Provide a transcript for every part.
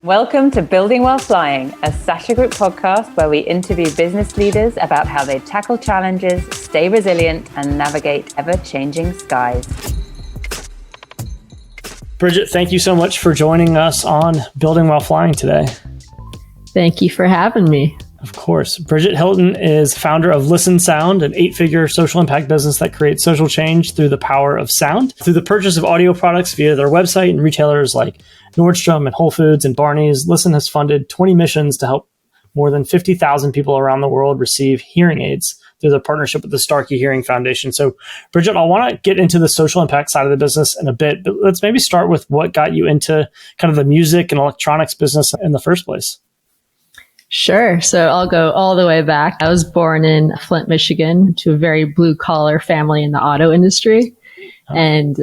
Welcome to Building While Flying, a Sasha Group podcast where we interview business leaders about how they tackle challenges, stay resilient, and navigate ever-changing skies. Bridget, thank you so much for joining us on Building While Flying today. Thank you for having me. Of course. Bridget Hilton is founder of Listen Sound, an 8-figure social impact business that creates social change through the power of sound. Through the purchase of audio products via their website and retailers like Nordstrom and Whole Foods and Barney's, Listen has funded 20 missions to help more than 50,000 people around the world receive hearing aids through their partnership with the Starkey Hearing Foundation. So, Bridget, I want to get into the social impact side of the business in a bit, but let's maybe start with what got you into kind of the music and electronics business in the first place. Sure. So I'll go all the way back. I was born in Flint, Michigan, to a very blue collar family in the auto industry. And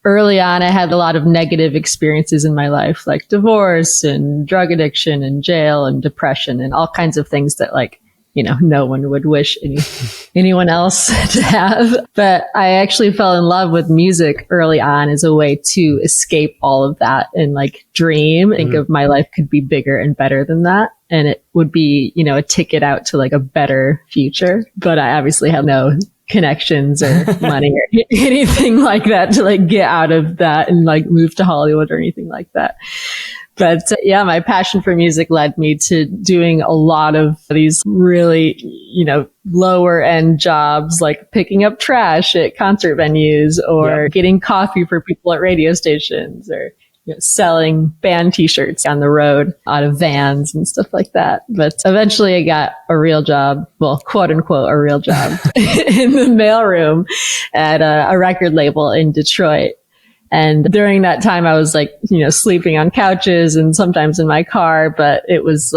early on, I had a lot of negative experiences in my life, like divorce and drug addiction and jail and depression and all kinds of things that no one would wish anyone else to have. But I actually fell in love with music early on as a way to escape all of that and dream, think of my life could be bigger and better than that. And it would be, a ticket out to a better future. But I obviously have no connections or money or anything like that to get out of that and move to Hollywood or anything like that. But yeah, my passion for music led me to doing a lot of these really, lower end jobs, like picking up trash at concert venues or getting coffee for people at radio stations or selling band t-shirts on the road out of vans and stuff like that. But eventually I got a real job, well, quote unquote, a real job in the mailroom at a record label in Detroit. And during that time, I was sleeping on couches and sometimes in my car, but it was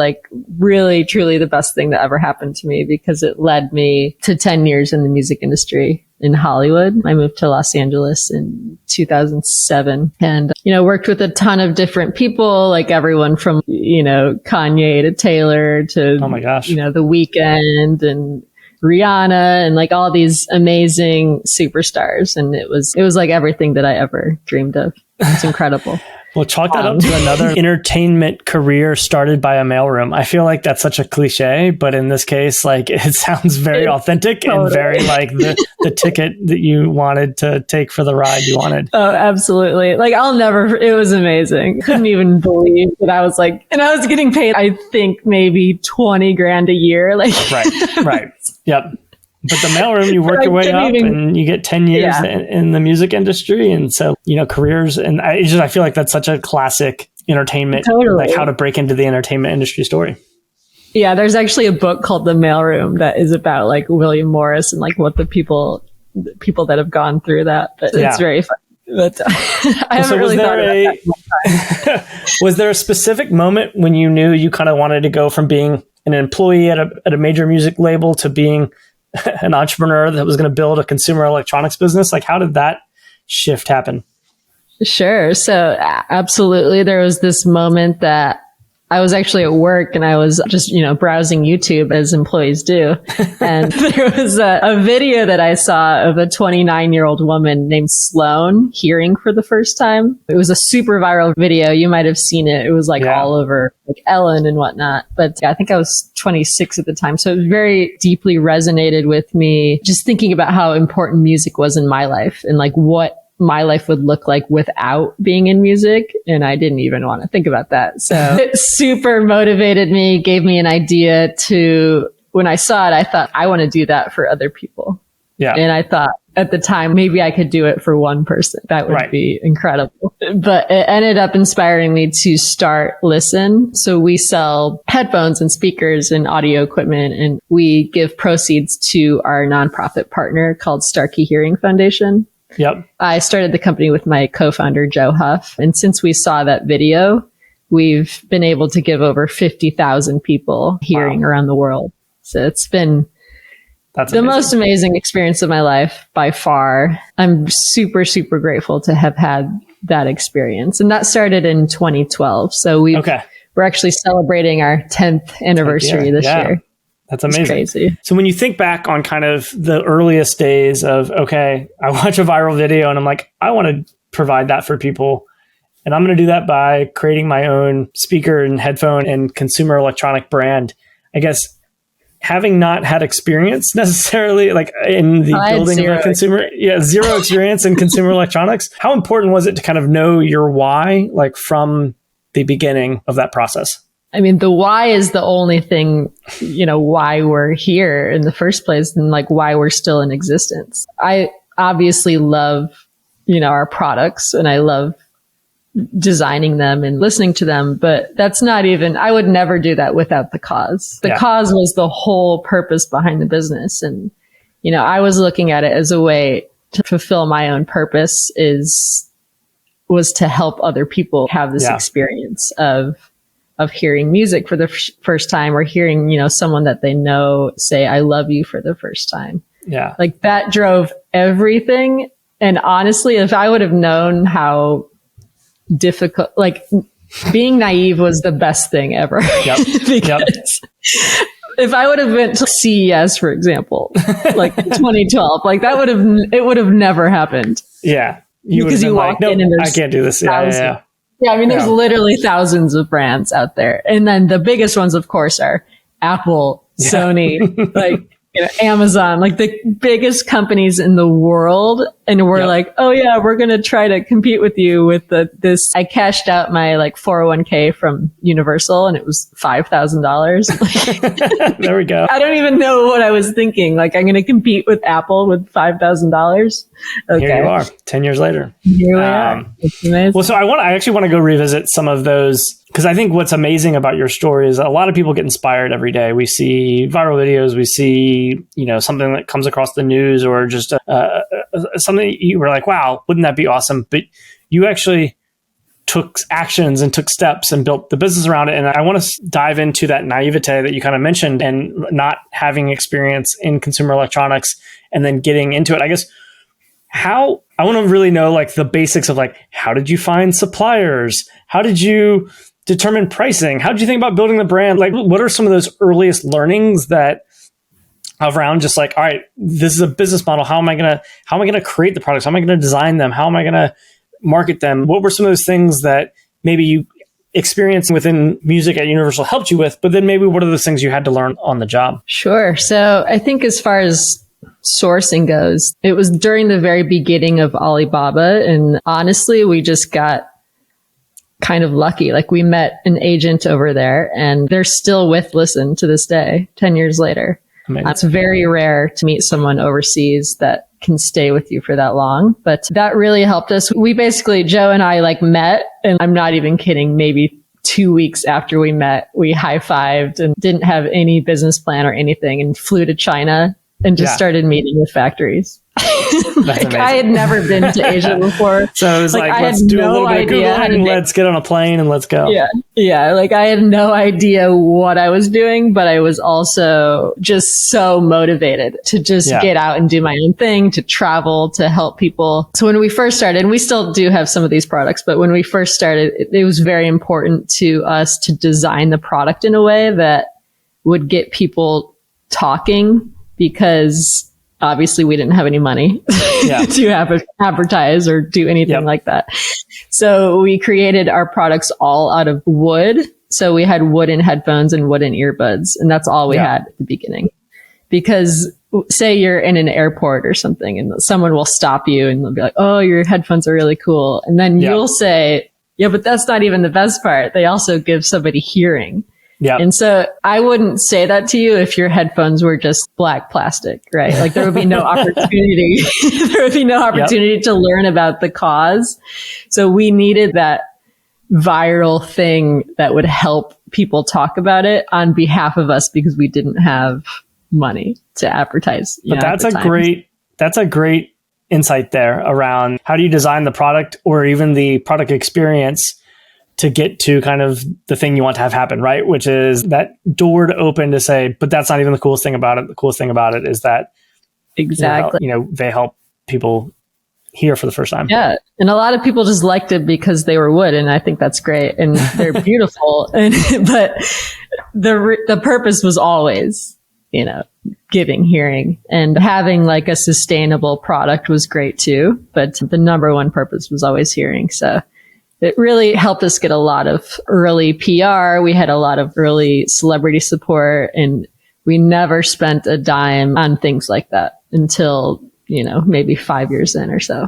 really, truly the best thing that ever happened to me because it led me to 10 years in the music industry in Hollywood. I moved to Los Angeles in 2007 and, worked with a ton of different people, everyone from, Kanye to Taylor to, oh my gosh, The Weeknd and Rihanna and all these amazing superstars. And it was everything that I ever dreamed of. It's incredible. Well, chalk that up to another entertainment career started by a mailroom. I feel like that's such a cliche, but in this case, it sounds very authentic totally. And very the ticket that you wanted to take for the ride you wanted. Oh, absolutely. It was amazing. Couldn't even believe that I was and I was getting paid, I think maybe 20 grand a year. Right. Yep. But the mailroom, you work your way up and you get 10 years in the music industry. And so, careers. And I feel like that's such a classic entertainment, totally. How to break into the entertainment industry story. Yeah, there's actually a book called The Mailroom that is about William Morris and what the people that have gone through that. But it's very fun. But I haven't really thought about that. Was there a specific moment when you knew you kind of wanted to go from being an employee at a major music label to being an entrepreneur that was going to build a consumer electronics business? How did that shift happen? Sure. So absolutely. There was this moment that I was actually at work and I was just, browsing YouTube as employees do. And there was a video that I saw of a 29-year-old woman named Sloan hearing for the first time. It was a super viral video. You might have seen it. It was all over Ellen and whatnot. But I think I was 26 at the time. So it very deeply resonated with me just thinking about how important music was in my life and what my life would look like without being in music. And I didn't even want to think about that. So it super motivated me, gave me an idea to, when I saw it, I thought, I want to do that for other people. Yeah. And I thought at the time, maybe I could do it for one person. That would be incredible. But it ended up inspiring me to start Listen. So we sell headphones and speakers and audio equipment, and we give proceeds to our nonprofit partner called Starkey Hearing Foundation. Yep. I started the company with my co-founder, Joe Huff. And since we saw that video, we've been able to give over 50,000 people hearing around the world. So it's been the most amazing experience of my life by far. I'm super, super grateful to have had that experience. And that started in 2012. So we're actually celebrating our 10th anniversary this year. That's amazing. It's crazy. So when you think back on kind of the earliest days of, I watch a viral video and I'm like, I want to provide that for people. And I'm going to do that by creating my own speaker and headphone and consumer electronic brand. I guess having not had experience necessarily like in the building of a consumer, zero experience in consumer electronics. How important was it to kind of know your why, like from the beginning of that process? I mean, the why is the only thing, why we're here in the first place and like why we're still in existence. I obviously love, our products and I love designing them and listening to them, but that's not even, I would never do that without the cause. The cause was the whole purpose behind the business. And, I was looking at it as a way to fulfill my own purpose was to help other people have this experience of hearing music for the first time or hearing, someone that they know say, I love you for the first time. Yeah. Like that drove everything. And honestly, if I would have known how difficult, like being naive was the best thing ever. Yep. Because if I would have went to CES, for example, like 2012, like it would have never happened. Yeah. Because you walk in and there's I can't do this. Yeah. I mean, there's literally thousands of brands out there. And then the biggest ones, of course, are Apple, Sony, like, Amazon, like the biggest companies in the world. And we're like, oh yeah, we're going to try to compete with you with this. I cashed out my like 401k from Universal and it was $5,000. There we go. I don't even know what I was thinking. Like I'm going to compete with Apple with $5,000. Okay. Here you are 10 years later. Here we are. It's amazing. Well, so I actually want to go revisit some of those because I think what's amazing about your story is a lot of people get inspired every day. We see viral videos, we see, something that comes across the news or just something you were like, wow, wouldn't that be awesome? But you actually took actions and took steps and built the business around it. And I want to dive into that naivete that you kind of mentioned and not having experience in consumer electronics and then getting into it. I guess I want to really know like the basics of like, how did you find suppliers? How did you determine pricing? How did you think about building the brand? Like, what are some of those earliest learnings that around just like, all right, this is a business model. How am I going to create the products? How am I going to design them? How am I going to market them? What were some of those things that maybe you experienced within music at Universal helped you with, but then maybe what are those things you had to learn on the job? Sure. So I think as far as sourcing goes, it was during the very beginning of Alibaba. And honestly, we just got kind of lucky. Like we met an agent over there and they're still with Listen to this day, 10 years later. It's very rare to meet someone overseas that can stay with you for that long, but that really helped us. We basically, Joe and I like met, and I'm not even kidding, maybe 2 weeks after we met, we high-fived and didn't have any business plan or anything and flew to China and just started meeting with factories. Like I had never been to Asia before. So it was like let's do a little bit of Googling, let's get on a plane and let's go. Yeah. Like I had no idea what I was doing, but I was also just so motivated to just get out and do my own thing, to travel, to help people. So when we first started, and we still do have some of these products, but when we first started, it was very important to us to design the product in a way that would get people talking, because obviously we didn't have any money to advertise or do anything like that. So we created our products all out of wood. So we had wooden headphones and wooden earbuds, and that's all we had at the beginning. Because say you're in an airport or something and someone will stop you and they'll be like, oh, your headphones are really cool. And then you'll say, yeah, but that's not even the best part. They also give somebody hearing. Yeah. And so I wouldn't say that to you if your headphones were just black plastic, right? Like there would be no opportunity. There would be no opportunity to learn about the cause. So we needed that viral thing that would help people talk about it on behalf of us, because we didn't have money to advertise. But that's a great insight there around how do you design the product or even the product experience to get to kind of the thing you want to have happen, right? Which is that door to open to say, but that's not even the coolest thing about it. The coolest thing about it is that they help people hear for the first time. Yeah. And a lot of people just liked it because they were wood. And I think that's great. And they're beautiful. But the purpose was always, giving hearing, and having like a sustainable product was great too. But the number one purpose was always hearing. So it really helped us get a lot of early PR. We had a lot of early celebrity support, and we never spent a dime on things like that until, maybe 5 years in or so.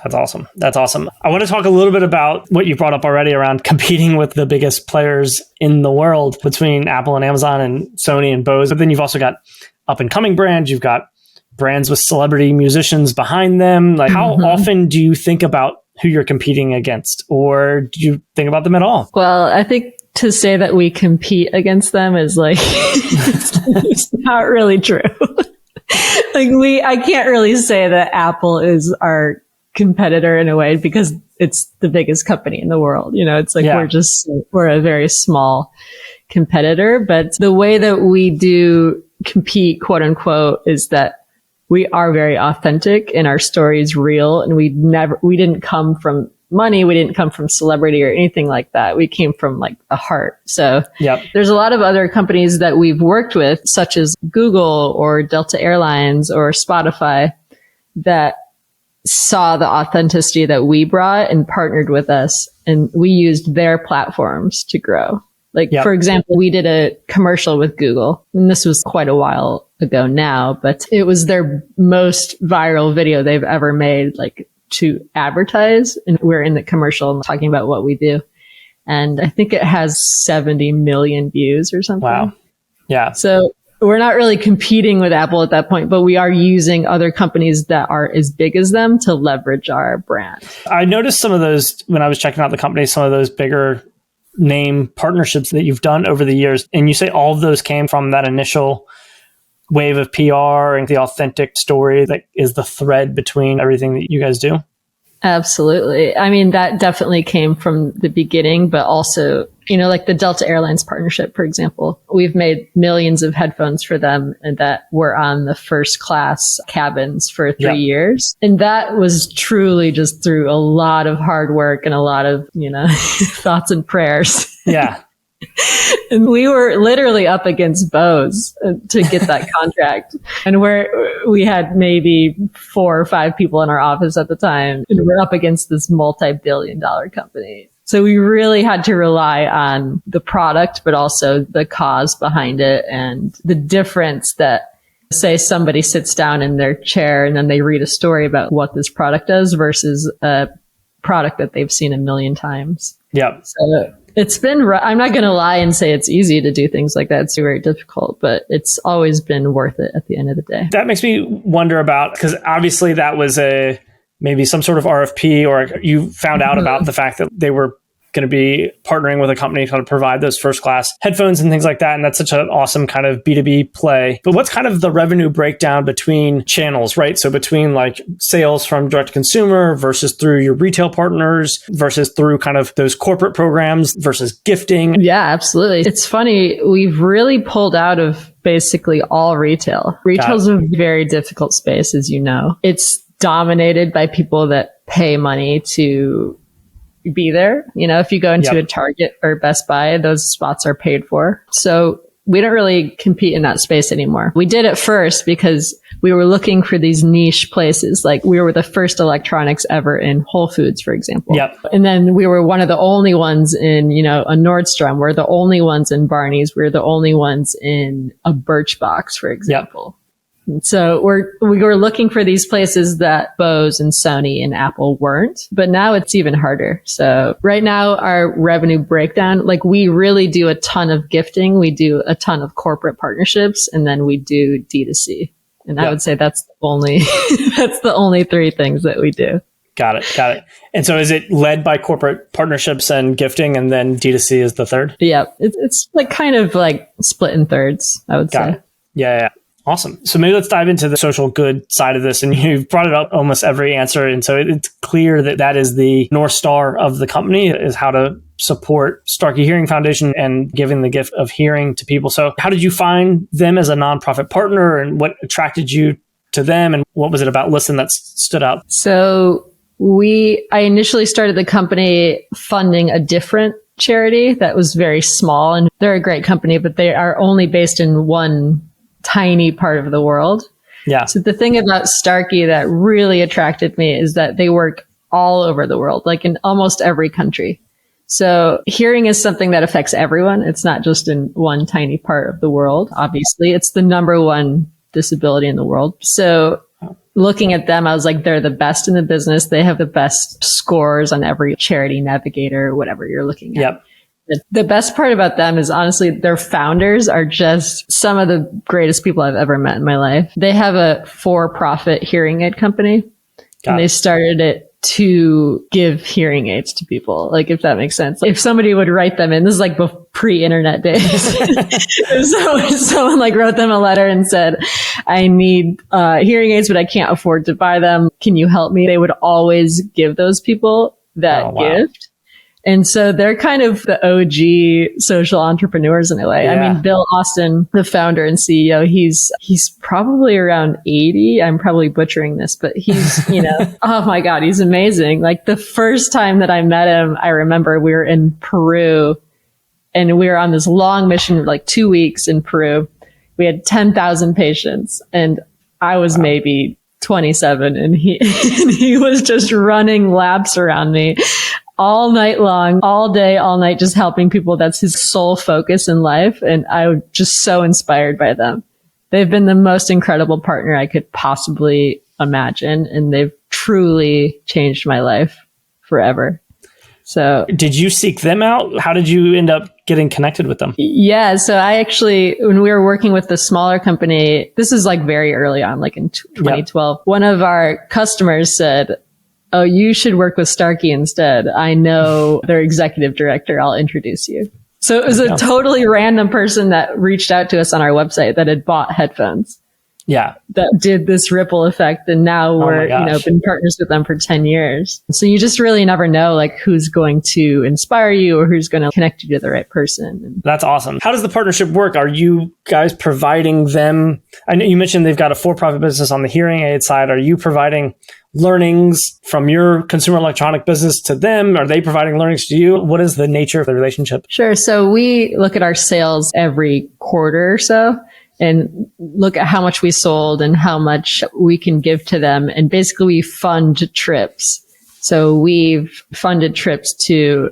That's awesome. That's awesome. I want to talk a little bit about what you brought up already around competing with the biggest players in the world between Apple and Amazon and Sony and Bose. But then you've also got up and coming brands. You've got brands with celebrity musicians behind them. Like, how often do you think about who you're competing against, or do you think about them at all? Well, I think to say that we compete against them is like, it's not really true. I can't really say that Apple is our competitor in a way because it's the biggest company in the world. It's like, we're a very small competitor, but the way that we do compete, quote unquote, is that we are very authentic and our story is real. And we didn't come from money. We didn't come from celebrity or anything like that. We came from like the heart. So there's a lot of other companies that we've worked with, such as Google or Delta Airlines or Spotify, that saw the authenticity that we brought and partnered with us. And we used their platforms to grow. For example, we did a commercial with Google, and this was quite a while ago now, but it was their most viral video they've ever made, to advertise. And we're in the commercial and talking about what we do. And I think it has 70 million views or something. Wow. Yeah. So we're not really competing with Apple at that point, but we are using other companies that are as big as them to leverage our brand. I noticed some of those when I was checking out the company, some of those bigger name partnerships that you've done over the years. And you say all of those came from that initial wave of PR and the authentic story that is the thread between everything that you guys do? Absolutely. I mean, that definitely came from the beginning, but also, like the Delta Airlines partnership, for example, we've made millions of headphones for them and that were on the first class cabins for 3 years. And that was truly just through a lot of hard work and a lot of, thoughts and prayers. Yeah. And we were literally up against Bose to get that contract. And we had maybe 4 or 5 people in our office at the time. And we're up against this multi-billion-dollar company. So we really had to rely on the product, but also the cause behind it and the difference that, say, somebody sits down in their chair and then they read a story about what this product does versus a product that they've seen a million times. Yeah. So it's been, I'm not going to lie and say it's easy to do things like that. It's very difficult, but it's always been worth it at the end of the day. That makes me wonder about, because obviously that was maybe some sort of RFP, or you found out about the fact that they were going to be partnering with a company to provide those first class headphones and things like that. And that's such an awesome kind of B2B play. But what's kind of the revenue breakdown between channels, right? So between like sales from direct to consumer versus through your retail partners versus through kind of those corporate programs versus gifting. Yeah, absolutely. It's funny. We've really pulled out of basically all retail. Retail's a very difficult space, as you know. It's dominated by people that pay money to be there. If you go into a Target or Best Buy, those spots are paid for. So we don't really compete in that space anymore. We did at first because we were looking for these niche places. Like we were the first electronics ever in Whole Foods, for example. And then we were one of the only ones in, a Nordstrom. We're the only ones in Barney's. We're the only ones in a Birchbox, for example. So we were looking for these places that Bose and Sony and Apple weren't, but now it's even harder. So right now our revenue breakdown, like we really do a ton of gifting. We do a ton of corporate partnerships, and then we do D2C. And I would say that's the only 3 things that we do. Got it. And so is it led by corporate partnerships and gifting, and then D2C is the third? Yeah. It's like kind of like split in thirds, I would say. Yeah. Awesome. So maybe let's dive into the social good side of this. And you've brought it up almost every answer. And so it's clear that that is the North Star of the company, is how to support Starkey Hearing Foundation and giving the gift of hearing to people. So how did you find them as a nonprofit partner, and what attracted you to them, and what was it about Listen that stood out? So I initially started the company funding a different charity that was very small, and they're a great company, but they are only based in one tiny part of the world. Yeah. So the thing about Starkey that really attracted me is that they work all over the world, like in almost every country. So hearing is something that affects everyone. It's not just in one tiny part of the world. Obviously, it's the number one disability in the world. So looking at them, I was like, they're the best in the business. They have the best scores on every charity navigator, whatever you're looking at. Yep. The best part about them is honestly, their founders are just some of the greatest people I've ever met in my life. They have a for-profit hearing aid company, and they started it to give hearing aids to people. Like, if that makes sense. If somebody would write them in, this is like pre-internet days. If someone like wrote them a letter and said, I need hearing aids, but I can't afford to buy them. Can you help me? They would always give those people that gift. And so they're kind of the OG social entrepreneurs in a way. Yeah. I mean, Bill Austin, the founder and CEO, he's probably around 80. I'm probably butchering this, but he's, oh my God, he's amazing. Like the first time that I met him, I remember we were in Peru and we were on this long mission, like 2 weeks in Peru. We had 10,000 patients and I was maybe 27 and he was just running laps around me all night long, all day, all night, just helping people. That's his sole focus in life. And I'm just so inspired by them. They've been the most incredible partner I could possibly imagine. And they've truly changed my life forever. So did you seek them out? How did you end up getting connected with them? Yeah. So I actually, when we were working with the smaller company, this is like very early on, like in 2012, one of our customers said, oh, you should work with Starkey instead. I know their executive director. I'll introduce you. So it was a totally random person that reached out to us on our website that had bought headphones. Yeah. That did this ripple effect. And now we're, been partners with them for 10 years. So you just really never know like who's going to inspire you or who's going to connect you to the right person. That's awesome. How does the partnership work? Are you guys providing them? I know you mentioned they've got a for-profit business on the hearing aid side. Are you providing learnings from your consumer electronic business to them? Are they providing learnings to you? What is the nature of the relationship? Sure. So we look at our sales every quarter or so and look at how much we sold and how much we can give to them. And basically we fund trips. So we've funded trips to,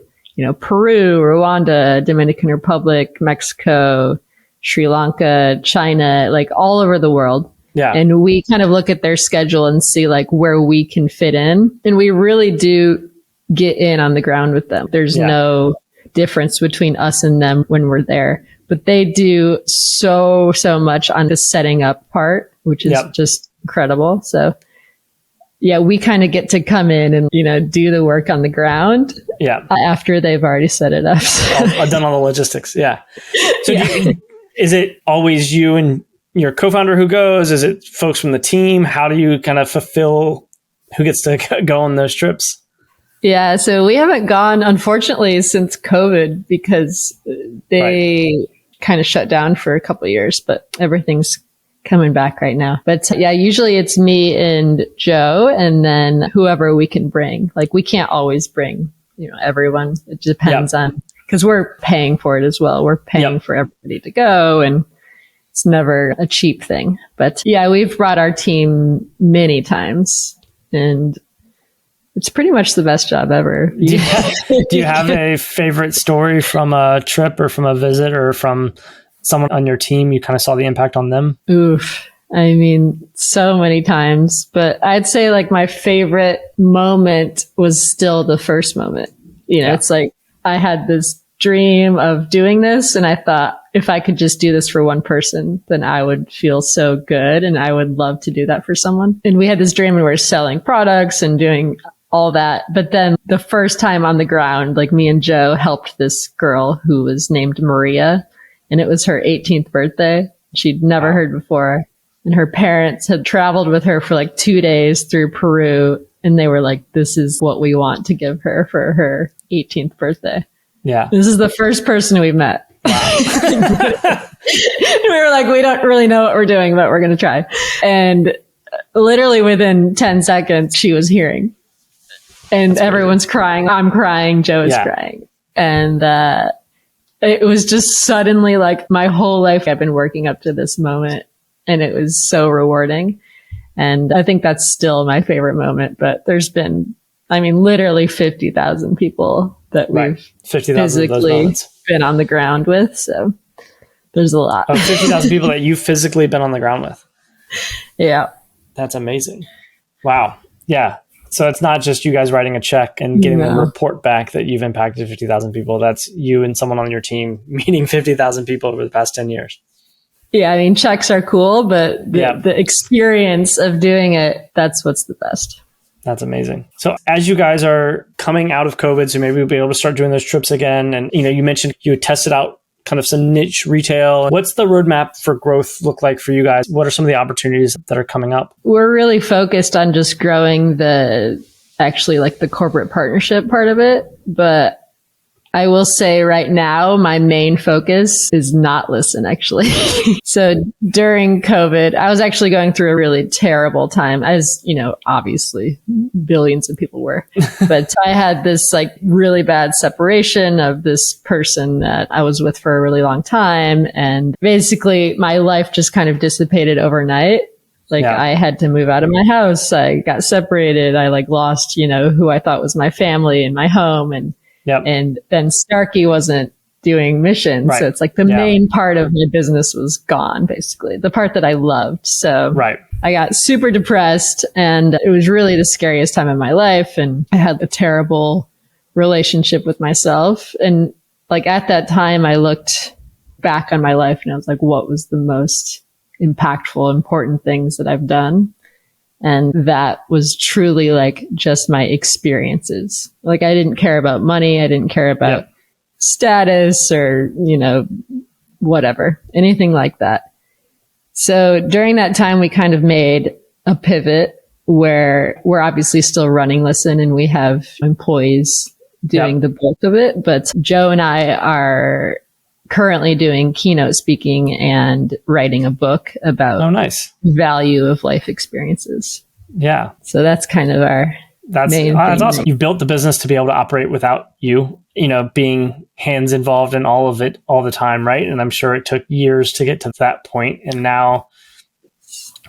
Peru, Rwanda, Dominican Republic, Mexico, Sri Lanka, China, like all over the world. Yeah. And we kind of look at their schedule and see like where we can fit in. And we really do get in on the ground with them. There's no difference between us and them when we're there. But they do so much on the setting up part, which is just incredible. So yeah, we kind of get to come in and, do the work on the ground after they've already set it up. I've done all the logistics. Yeah. So is it always you and your co-founder who goes? Is it folks from the team? How do you kind of fulfill who gets to go on those trips? Yeah, so we haven't gone, unfortunately, since COVID because they kind of shut down for a couple of years, but everything's coming back right now. But yeah, usually it's me and Joe and then whoever we can bring. Like we can't always bring, everyone. It depends on, because we're paying for it as well. We're paying for everybody to go and it's never a cheap thing. But yeah, we've brought our team many times and it's pretty much the best job ever. Do you have a favorite story from a trip or from a visit or from someone on your team? You kind of saw the impact on them? Oof. I mean, so many times, but I'd say like my favorite moment was still the first moment. It's like I had this dream of doing this and I thought if I could just do this for one person, then I would feel so good and I would love to do that for someone. And we had this dream and we were selling products and doing all that. But then the first time on the ground, like me and Joe helped this girl who was named Maria and it was her 18th birthday. She'd never heard before. And her parents had traveled with her for like 2 days through Peru. And they were like, this is what we want to give her for her 18th birthday. Yeah. This is the first person we met. Wow. We were like, we don't really know what we're doing, but we're going to try. And literally within 10 seconds, she was hearing. And everyone's crying. I'm crying. Joe is crying. And it was just suddenly like my whole life I've been working up to this moment. And it was so rewarding. And I think that's still my favorite moment. But there's been I mean, literally 50,000 people that we've 50,000 physically been on the ground with. So there's a lot. 50,000 people that you've physically been on the ground with. Yeah. That's amazing. Wow. Yeah. So it's not just you guys writing a check and getting a report back that you've impacted 50,000 people. That's you and someone on your team meeting 50,000 people over the past 10 years. Yeah. I mean, checks are cool, but the experience of doing it, that's what's the best. That's amazing. So as you guys are coming out of COVID, so maybe we'll be able to start doing those trips again. And, you mentioned you tested out kind of some niche retail. What's the roadmap for growth look like for you guys? What are some of the opportunities that are coming up? We're really focused on just growing the corporate partnership part of it. But I will say right now, my main focus is not Listen, actually. So during COVID, I was actually going through a really terrible time, as, obviously billions of people were. But I had this really bad separation of this person that I was with for a really long time. And basically my life just kind of dissipated overnight. I had to move out of my house. I got separated. I lost, who I thought was my family and my home. And then Starkey wasn't doing missions. Right. So it's the main part of my business was gone, basically, the part that I loved. So I got super depressed, and it was really the scariest time of my life. And I had a terrible relationship with myself. And at that time, I looked back on my life and I was like, what was the most impactful, important things that I've done? And that was truly just my experiences. I didn't care about money. I didn't care about status or, whatever, anything like that. So during that time, we kind of made a pivot where we're obviously still running Listen and we have employees doing the bulk of it. But Joe and I are currently doing keynote speaking and writing a book about value of life experiences. Yeah. So that's kind of our main that's awesome. You built the business to be able to operate without you, being hands involved in all of it all the time, right? And I'm sure it took years to get to that point. And now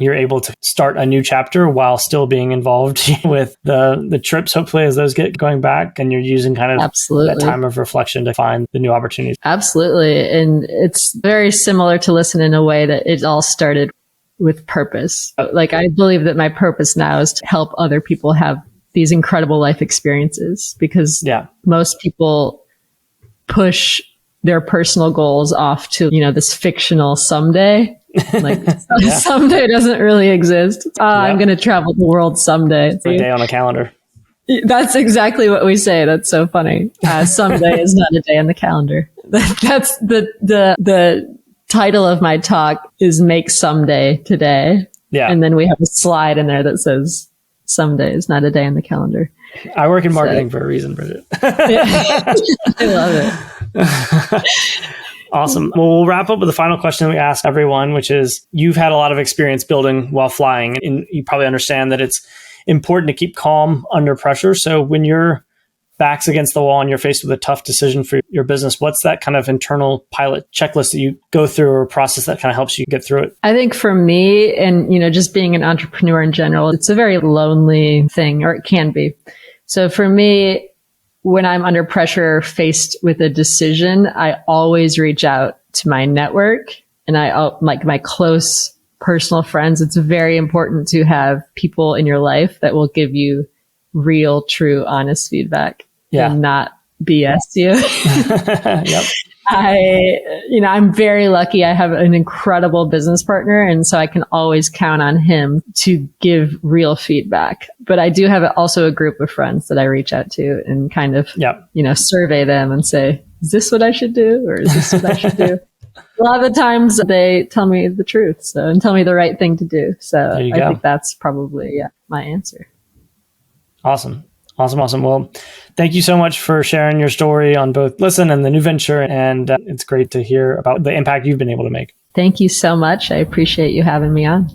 you're able to start a new chapter while still being involved with the trips, hopefully, as those get going back, and you're using kind of that time of reflection to find the new opportunities. Absolutely. And it's very similar to Listen in a way that it all started with purpose. I believe that my purpose now is to help other people have these incredible life experiences, because most people push their personal goals off to, this fictional someday. Someday doesn't really exist. I'm going to travel the world someday. It's a day on a calendar. That's exactly what we say. That's so funny. Someday is not a day on the calendar. That's the title of my talk is Make Someday Today. Yeah. And then we have a slide in there that says someday is not a day on the calendar. I work in marketing for a reason, Bridget. I love it. Awesome. Well, we'll wrap up with the final question we ask everyone, which is, you've had a lot of experience building while flying, and you probably understand that it's important to keep calm under pressure. So when your back's against the wall and you're faced with a tough decision for your business, what's that kind of internal pilot checklist that you go through, or a process that kind of helps you get through it? I think for me, and just being an entrepreneur in general, it's a very lonely thing, or it can be. So for me, when I'm under pressure, faced with a decision, I always reach out to my network and my close personal friends. It's very important to have people in your life that will give you real, true, honest feedback and not BS you. Yep. I'm very lucky. I have an incredible business partner, and so I can always count on him to give real feedback. But I do have also a group of friends that I reach out to and kind of, survey them and say, is this what I should do? Or is this what I should do? A lot of the times they tell me the truth, and tell me the right thing to do. So I think that's probably my answer. Awesome. Well, thank you so much for sharing your story on both Listen and the new venture. And it's great to hear about the impact you've been able to make. Thank you so much. I appreciate you having me on.